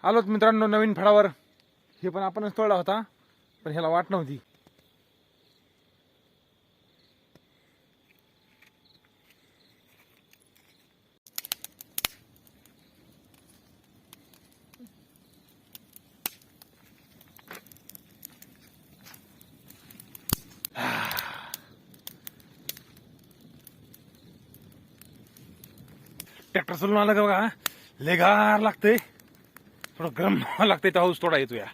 आलोत मित्रांनो नवीन फळावर. हे पण आपणच तोडला होता, पण ह्याला वाट नव्हती. ट्रॅक्टर चालून आलं का बघा, लय गार लागतंय, थोडं गरम लागतंय. तर हाऊस थोडा येतो या.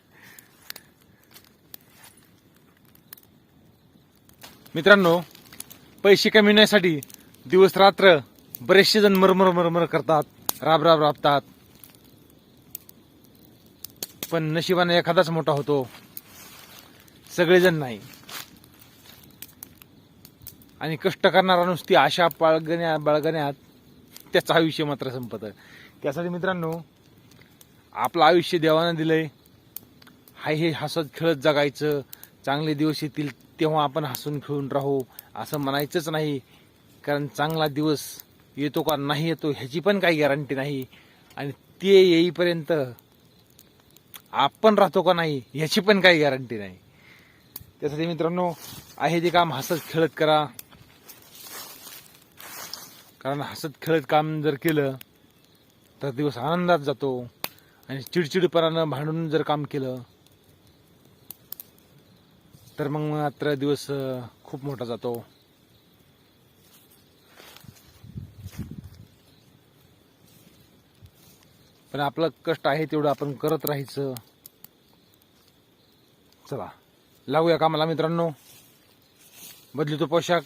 मित्रांनो, पैसे कमविण्यासाठी दिवस रात्र बरेचसे जण मरमर मरमर करतात, राब राब राबतात. पण नशिबाने एखादाच मोठा होतो, सगळेजण नाही. आणि कष्ट करणारा नुसती आशा बाळगण्यात त्याचं आयुष्य मात्र संपतं. त्यासाठी मित्रांनो, आपलं आयुष्य देवानं दिलंय, हाय हे हसत खेळत जगायचं. चांगले दिवस येतील तेव्हा आपण हसून खेळून राहू असं म्हणायचंच नाही. कारण चांगला दिवस येतो का नाही येतो ह्याची पण काही गॅरंटी नाही. आणि ते येईपर्यंत आपण राहतो का नाही ह्याची पण काही गॅरंटी नाही. त्यासाठी मित्रांनो, आहे ते काम हसत खेळत करा. कारण हसत खेळत काम जर केलं तर दिवस आनंदात जातो. आणि चिडचिडपणानं भांडून जर काम केलं तर मग मात्र दिवस खूप मोठा जातो. पण आपलं कष्ट आहे तेवढं आपण करत राहायचं. चला लागूया कामाला मित्रांनो. बदलतो पोशाख.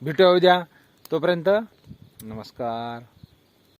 भेटूया उद्या. तोपर्यंत नमस्कार.